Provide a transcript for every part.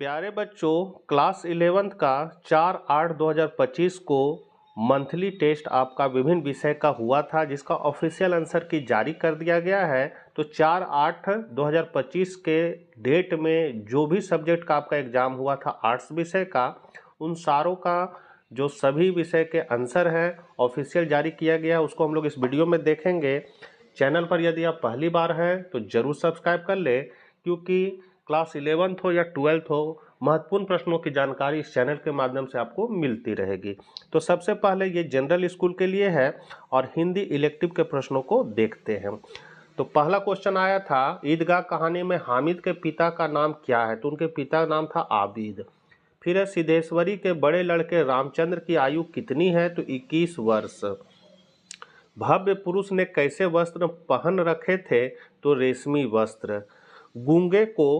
प्यारे बच्चों, class 11th का 4/8/2025 को मंथली टेस्ट आपका विभिन्न विषय का हुआ था, जिसका ऑफिशियल आंसर की जारी कर दिया गया है। तो 4/8/2025 के डेट में जो भी सब्जेक्ट का आपका एग्जाम हुआ था आर्ट्स विषय का, उन सारों का जो सभी विषय के आंसर हैं ऑफिशियल जारी किया गया, उसको हम लोग इस वीडियो में देखेंगे। चैनल पर यदि आप पहली बार हैं तो जरूर सब्सक्राइब कर ले, क्योंकि क्लास 11th हो या 12th हो, महत्वपूर्ण प्रश्नों की जानकारी इस चैनल के माध्यम से आपको मिलती रहेगी। तो सबसे पहले ये जनरल स्कूल के लिए है और हिंदी इलेक्टिव के प्रश्नों को देखते हैं। तो पहला क्वेश्चन आया था, ईदगाह कहानी में हामिद के पिता का नाम क्या है? तो उनके पिता का नाम था आबिद। फिर है, सिद्धेश्वरी के बड़े लड़के रामचंद्र की आयु कितनी है? तो 21 वर्ष। भव्य पुरुष ने कैसे वस्त्र पहन रखे थे? तो रेशमी वस्त्र। गूंगे को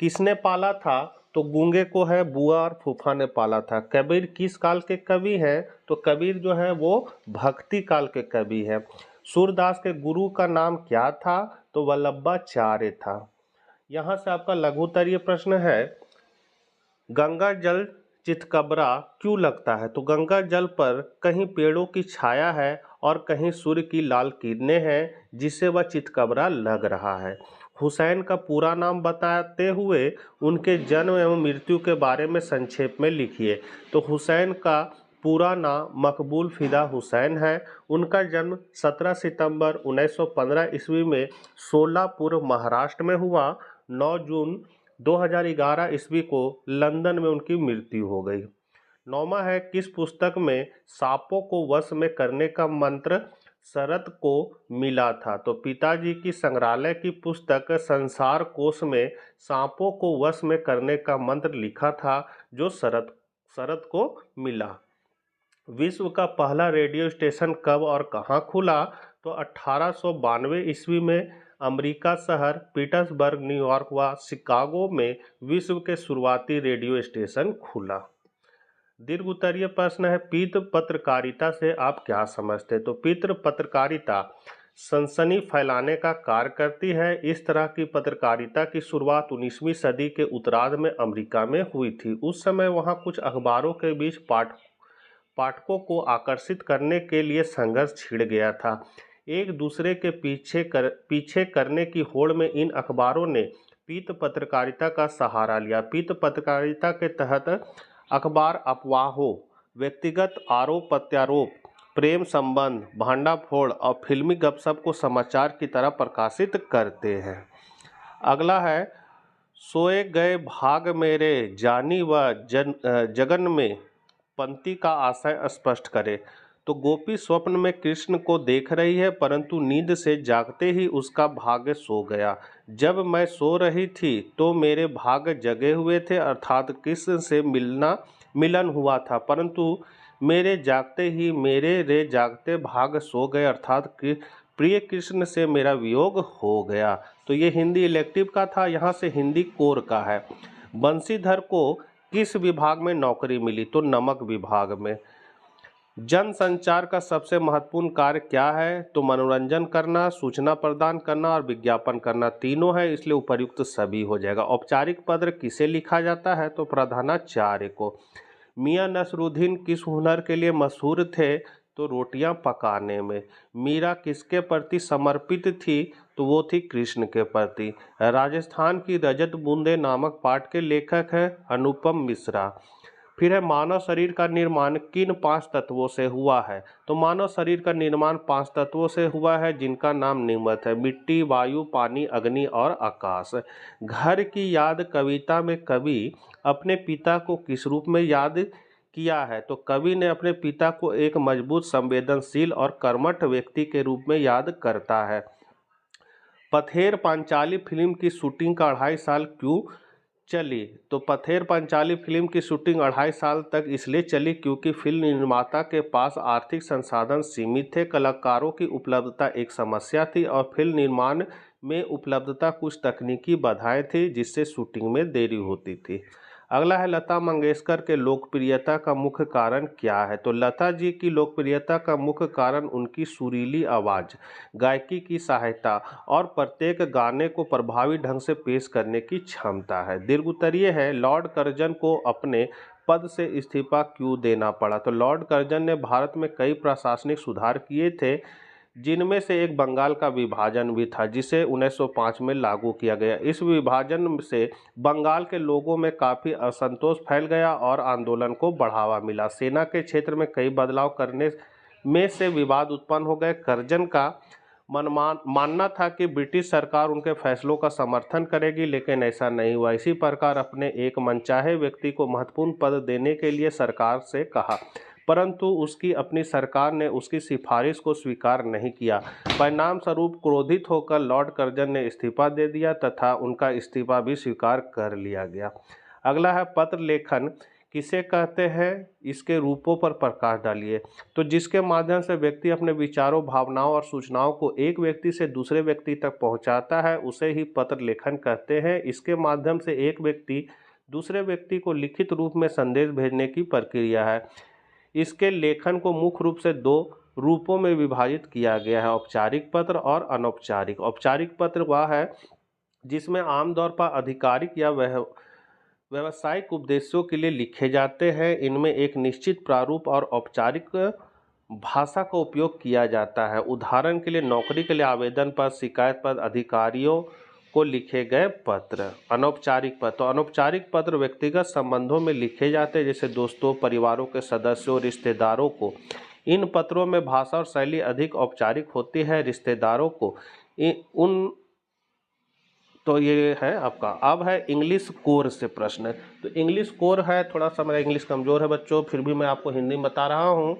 किसने पाला था? तो गूंगे को है बुआ और फूफा ने पाला था। कबीर किस काल के कवि हैं? तो कबीर जो है वो भक्ति काल के कवि हैं। सूरदास के गुरु का नाम क्या था? तो वल्लभाचार्य था। यहाँ से आपका लघुत्तरीय प्रश्न है, गंगा जल चितकबरा क्यों लगता है? तो गंगा जल पर कहीं पेड़ों की छाया है और कहीं सूर्य की लाल किरणें हैं, जिससे वह चितकबरा लग रहा है। हुसैन का पूरा नाम बताते हुए उनके जन्म एवं मृत्यु के बारे में संक्षेप में लिखिए। तो हुसैन का पूरा नाम मकबूल फिदा हुसैन है। उनका जन्म 17 सितंबर 1915 ईस्वी में सोलापुर महाराष्ट्र में हुआ। 9 जून 2011 ईस्वी को लंदन में उनकी मृत्यु हो गई। नौमा है, किस पुस्तक में सांपों को वश में करने का मंत्र शरत को मिला था? तो पिताजी की संग्रहालय की पुस्तक संसार कोश में सांपों को वश में करने का मंत्र लिखा था, जो शरत को मिला। विश्व का पहला रेडियो स्टेशन कब और कहाँ खुला? तो 1892 ईस्वी में अमेरिका शहर पीटर्सबर्ग, न्यूयॉर्क व शिकागो में विश्व के शुरुआती रेडियो स्टेशन खुला। दीर्घ उत्तरीय प्रश्न है, पीत पत्रकारिता से आप क्या समझते हैं? तो पीत पत्रकारिता सनसनी फैलाने का कार्य करती है। इस तरह की पत्रकारिता की शुरुआत 19वीं सदी के उत्तरार्ध में अमेरिका में हुई थी। उस समय वहां कुछ अखबारों के बीच पाठकों को आकर्षित करने के लिए संघर्ष छिड़ गया था। एक दूसरे के पीछे करने की होड़ में इन अखबारों ने पीत पत्रकारिता का सहारा लिया। पीत पत्रकारिता के तहत अखबार अफवाहों, व्यक्तिगत आरोप प्रत्यारोप, प्रेम संबंध, भांडाफोड़ और फिल्मी गपशप को समाचार की तरह प्रकाशित करते हैं। अगला है, सोए गए भाग मेरे जानी व जगन में पंक्ति का आशय स्पष्ट करे। तो गोपी स्वप्न में कृष्ण को देख रही है, परंतु नींद से जागते ही उसका भाग्य सो गया। जब मैं सो रही थी तो मेरे भाग्य जगे हुए थे, अर्थात कृष्ण से मिलन हुआ था, परंतु मेरे जागते ही मेरे रे जागते भाग्य सो गए, अर्थात प्रिय कृष्ण से मेरा वियोग हो गया। तो ये हिंदी इलेक्टिव का था। यहाँ से हिंदी कोर का है। बंशीधर को किस विभाग में नौकरी मिली? तो नमक विभाग में। जनसंचार का सबसे महत्वपूर्ण कार्य क्या है? तो मनोरंजन करना, सूचना प्रदान करना और विज्ञापन करना, तीनों है, इसलिए उपर्युक्त सभी हो जाएगा। औपचारिक पत्र किसे लिखा जाता है? तो प्रधानाचार्य को। मियां नसरुद्दीन किस हुनर के लिए मशहूर थे? तो रोटियां पकाने में। मीरा किसके प्रति समर्पित थी? तो वो थी कृष्ण के प्रति। राजस्थान की रजत बूंदे नामक पाठ के लेखक हैं अनुपम मिश्रा। फिर है, मानव शरीर का निर्माण किन 5 तत्वों से हुआ है? तो मानव शरीर का निर्माण 5 तत्वों से हुआ है, जिनका नाम निम्नलिखित है: मिट्टी, वायु, पानी, अग्नि और आकाश। घर की याद कविता में कवि अपने पिता को किस रूप में याद किया है? तो कवि ने अपने पिता को एक मजबूत, संवेदनशील और कर्मठ व्यक्ति के रूप में याद करता है। पथेर पांचाली फिल्म की शूटिंग का 2.5 साल क्यों चली? तो पथेर पांचाली फिल्म की शूटिंग 2.5 साल तक इसलिए चली क्योंकि फिल्म निर्माता के पास आर्थिक संसाधन सीमित थे, कलाकारों की उपलब्धता एक समस्या थी और फिल्म निर्माण में उपलब्धता कुछ तकनीकी बाधाएं थी, जिससे शूटिंग में देरी होती थी। अगला है लता मंगेशकर के लोकप्रियता का मुख्य कारण क्या है। तो लता जी की लोकप्रियता का मुख्य कारण उनकी सुरीली आवाज़, गायकी की सहायता और प्रत्येक गाने को प्रभावी ढंग से पेश करने की क्षमता है। दीर्घ उत्तरीय है, लॉर्ड कर्जन को अपने पद से इस्तीफा क्यों देना पड़ा। तो लॉर्ड कर्जन ने भारत में कई प्रशासनिक सुधार किए थे, जिनमें से एक बंगाल का विभाजन भी था, जिसे 1905 में लागू किया गया। इस विभाजन से बंगाल के लोगों में काफ़ी असंतोष फैल गया और आंदोलन को बढ़ावा मिला। सेना के क्षेत्र में कई बदलाव करने में से विवाद उत्पन्न हो गए। कर्जन का मानना था कि ब्रिटिश सरकार उनके फैसलों का समर्थन करेगी, लेकिन ऐसा नहीं हुआ। इसी प्रकार अपने एक मनचाहे व्यक्ति को महत्वपूर्ण पद देने के लिए सरकार से कहा, परंतु उसकी अपनी सरकार ने उसकी सिफारिश को स्वीकार नहीं किया। परिणाम स्वरूप क्रोधित होकर लॉर्ड कर्जन ने इस्तीफा दे दिया तथा उनका इस्तीफा भी स्वीकार कर लिया गया। अगला है पत्र लेखन किसे कहते हैं, इसके रूपों पर प्रकाश डालिए। तो जिसके माध्यम से व्यक्ति अपने विचारों, भावनाओं और सूचनाओं को एक व्यक्ति से दूसरे व्यक्ति तक पहुंचाता है, उसे ही पत्र लेखन कहते हैं। इसके माध्यम से एक व्यक्ति दूसरे व्यक्ति को लिखित रूप में संदेश भेजने की प्रक्रिया है। इसके लेखन को मुख्य रूप से दो रूपों में विभाजित किया गया है, औपचारिक पत्र और अनौपचारिक। औपचारिक पत्र वह है जिसमें आमतौर पर आधिकारिक या व्यावसायिक उद्देश्यों के लिए लिखे जाते हैं। इनमें एक निश्चित प्रारूप और औपचारिक भाषा का उपयोग किया जाता है। उदाहरण के लिए नौकरी के लिए आवेदन पत्र, शिकायत पत्र, अधिकारियों को लिखे गए पत्र। अनौपचारिक पत्र, तो अनौपचारिक पत्र व्यक्तिगत संबंधों में लिखे जाते हैं, जैसे दोस्तों, परिवारों के सदस्यों, रिश्तेदारों को। इन पत्रों में भाषा और शैली अधिक औपचारिक होती है। रिश्तेदारों को तो ये है आपका। अब है इंग्लिश कोर से प्रश्न। तो इंग्लिश कोर है, थोड़ा सा मेरा इंग्लिश कमज़ोर है बच्चों, फिर भी मैं आपको हिंदी में बता रहा हूँ।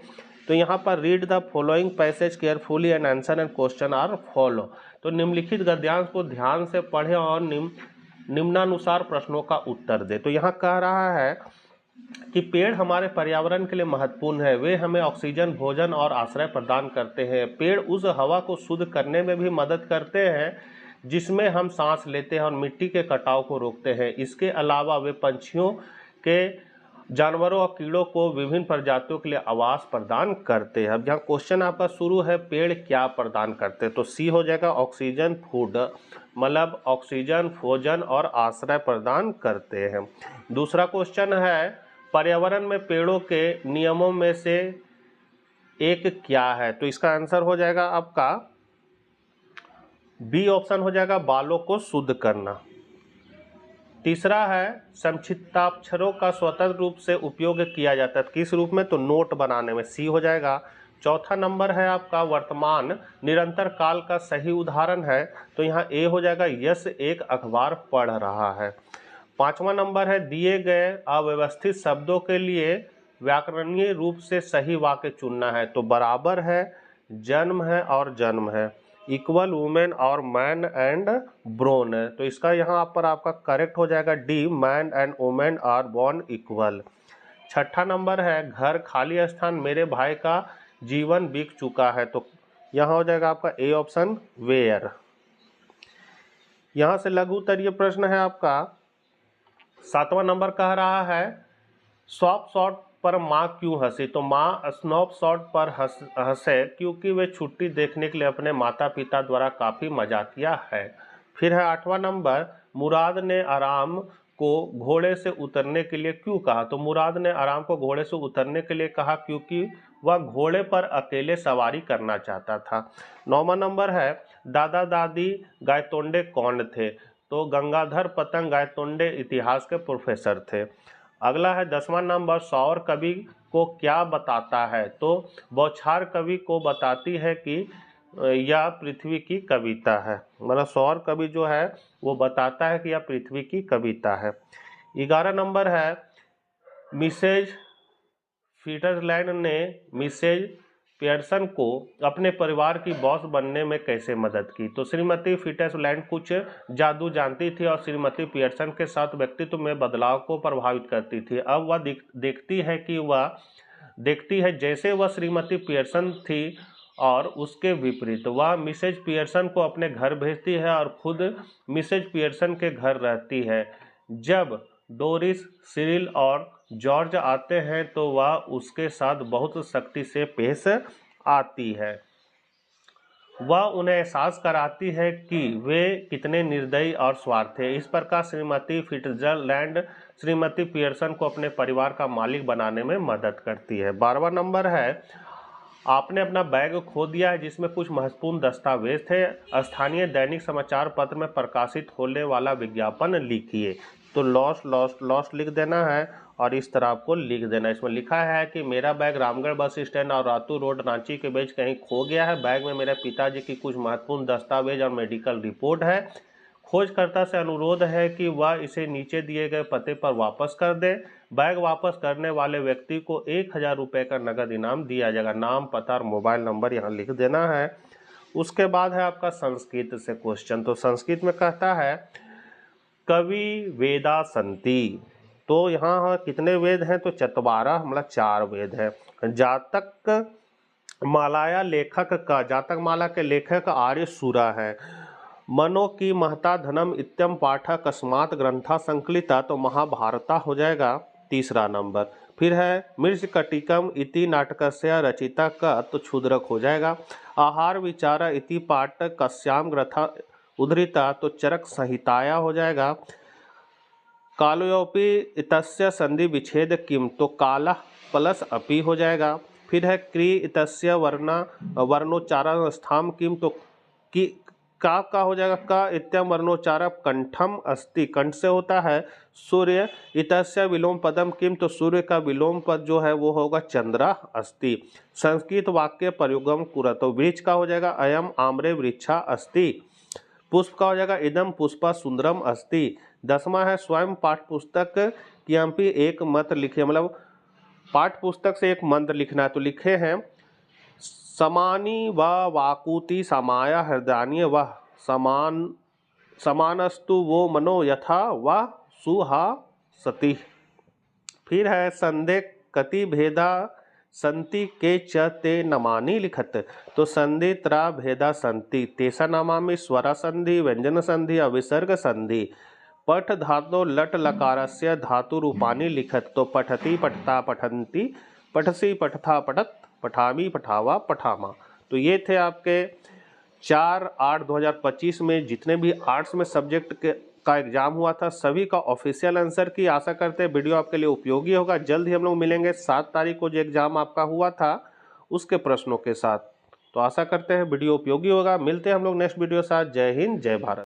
तो यहाँ पर read the following passage carefully and answer and question are follow. तो निम्नलिखित गद्यांश को ध्यान से पढ़ें और निम्नानुसार प्रश्नों का उत्तर दे। तो यहाँ कह रहा है कि पेड़ हमारे पर्यावरण के लिए महत्वपूर्ण है। वे हमें ऑक्सीजन, भोजन और आश्रय प्रदान करते हैं। पेड़ उस हवा को शुद्ध करने में भी मदद करते हैं जिसमें हम सांस लेते हैं और मिट्टी के कटाव को रोकते हैं। इसके अलावा वे पंछियों के, जानवरों और कीड़ों को विभिन्न प्रजातियों के लिए आवास प्रदान करते हैं। अब यहाँ क्वेश्चन आपका शुरू है, पेड़ क्या प्रदान करते हैं। तो सी हो जाएगा ऑक्सीजन, फूड, मतलब ऑक्सीजन, भोजन और आश्रय प्रदान करते हैं। दूसरा क्वेश्चन है, पर्यावरण में पेड़ों के नियमों में से एक क्या है। तो इसका आंसर हो जाएगा आपका बी ऑप्शन हो जाएगा, बालों को शुद्ध करना। तीसरा है, संक्षिप्ताक्षरों का स्वतंत्र रूप से उपयोग किया जाता है, किस रूप में, तो नोट बनाने में, सी हो जाएगा। चौथा नंबर है आपका, वर्तमान निरंतर काल का सही उदाहरण है। तो यहाँ ए हो जाएगा, यश एक अखबार पढ़ रहा है। पांचवा नंबर है, दिए गए अव्यवस्थित शब्दों के लिए व्याकरणीय रूप से सही वाक्य चुनना है। तो बराबर है, जन्म है और जन्म है, इक्वल, वुमेन और मैन एंड ब्रोन है। तो इसका यहाँ पर आपका करेक्ट हो जाएगा D, man and women are born equal. छठा नंबर है, घर खाली स्थान, मेरे भाई का जीवन बीत चुका है। तो यहाँ हो जाएगा आपका ए ऑप्शन, वेयर। यहाँ से लघु उत्तरीय प्रश्न है आपका। सातवां नंबर कह रहा है, स्वॉप शॉट पर माँ क्यों हंसी। तो माँ स्नॉप शॉट पर हंसे क्योंकि वे छुट्टी देखने के लिए अपने माता पिता द्वारा काफ़ी मजाक किया है। फिर है आठवां नंबर, मुराद ने आराम को घोड़े से उतरने के लिए क्यों कहा। तो मुराद ने आराम को घोड़े से उतरने के लिए कहा क्योंकि वह घोड़े पर अकेले सवारी करना चाहता था। नौवां नंबर है, दादा दादी गायतोंडे कौन थे। तो गंगाधर पतंग गायतोंडे इतिहास के प्रोफेसर थे। अगला है 10वां नंबर, सौर कवि को क्या बताता है। तो बौछार कवि को बताती है कि यह पृथ्वी की कविता है, मतलब सौर कवि जो है वो बताता है कि यह पृथ्वी की कविता है। 11 नंबर है, मिसेज पीटरलैंड ने मिसेज पियर्सन को अपने परिवार की बॉस बनने में कैसे मदद की। तो श्रीमती पीटरलैंड कुछ जादू जानती थी और श्रीमती पियर्सन के साथ व्यक्तित्व में बदलाव को प्रभावित करती थी। अब वह देखती है जैसे वह श्रीमती पियर्सन थी और उसके विपरीत वह मिसेज पियर्सन को अपने घर भेजती है और खुद मिसेज पियर्सन के घर रहती है। जब डोरिस, सिरिल और जॉर्ज आते हैं तो वह उसके साथ बहुत सख्ती से पेश आती है। वह उन्हें एहसास कराती है कि वे कितने निर्दयी और स्वार्थी हैं। इस प्रकार श्रीमती फिट्जरलैंड श्रीमती पियर्सन को अपने परिवार का मालिक बनाने में मदद करती है। 12वां नंबर है, आपने अपना बैग खो दिया है जिसमें कुछ महत्वपूर्ण दस्तावेज थे। स्थानीय दैनिक समाचार पत्र में प्रकाशित होने वाला विज्ञापन लिखिए। तो लॉस्ट लॉस्ट लॉस्ट लिख देना है और इस तरह आपको लिख देना है। इसमें लिखा है कि मेरा बैग रामगढ़ बस स्टैंड और रातू रोड रांची के बीच कहीं खो गया है। बैग में मेरे पिताजी की कुछ महत्वपूर्ण दस्तावेज और मेडिकल रिपोर्ट है। खोजकर्ता से अनुरोध है कि वह इसे नीचे दिए गए पते पर वापस कर दे। बैग वापस करने वाले व्यक्ति को 1000 रुपये का नगद इनाम दिया जाएगा। नाम, पता और मोबाइल नंबर यहाँ लिख देना है। उसके बाद है आपका संस्कृत से क्वेश्चन। तो संस्कृत में कहता है कवि वेदा संति। तो यहाँ कितने वेद हैं? तो 4 वेद हैं। जातक मालाया लेखक का, जातक माला के लेखक आर्य सूरा है। मनो की महता धनम इत्यम पाठ अकस्मात ग्रंथा संकलिता, तो महाभारता हो जाएगा 3रा नंबर। फिर है मृच्छकटिकम इति नाटकस्य रचिता का, तो क्षुद्रक हो जाएगा। आहार विचारा इति पाठ कस्याम ग्रथा उद्धृता, तो चरक संहिताया हो जाएगा। कालयोपि इतस्य संधि विच्छेद किम, तो काला प्लस अपि हो जाएगा। फिर है क्री इतस्य वर्णोच्चारण स्थाम किम, तो की का हो जाएगा। का इत्यम वर्णोच्चार कंठम अस्ति, कंठ से होता है। सूर्य इतस्य विलोम पदम किम, तो सूर्य का विलोम पद जो है वो होगा चंद्रा अस्ति। संस्कृत वाक्य प्रयोगम कुरत, तो वृक्ष का हो जाएगा अयम आम्रे वृक्षा अस्ति। पुष्प का हो जाएगा इदम पुष्पा सुंदरम अस्ति। 10वां है स्वयं पाठ्य पुस्तक की एक मत लिखे, मतलब पाठ्य पुस्तक से एक मंत्र लिखना है। तो लिखे हैं समानी व वाकुति समाया हृदयान्य व समानस्तु वो मनो यथा व सुहा सती। फिर है संधे कति भेदा संति के च ते नमानि लिखत, तो संधि त्रा भेदा संति तेसा नमामि स्वरा संधि व्यंजन संधि अविसर्ग संधि। पठ धातो लट लकारस्य धातु रूपानी लिखत, तो पठति पठता पठन्ति पठसी पठथा पठत पठामी पठावा पठामा। तो ये थे आपके 4/8/2025 में जितने भी आर्ट्स में सब्जेक्ट का एग्जाम हुआ था सभी का ऑफिशियल आंसर की आशा करते हैं वीडियो आपके लिए उपयोगी होगा। जल्द ही हम लोग मिलेंगे 7 तारीख को जो एग्जाम आपका हुआ था उसके प्रश्नों के साथ। तो आशा करते हैं वीडियो उपयोगी होगा। मिलते हैं हम लोग नेक्स्ट वीडियो के साथ। जय हिंद, जय भारत।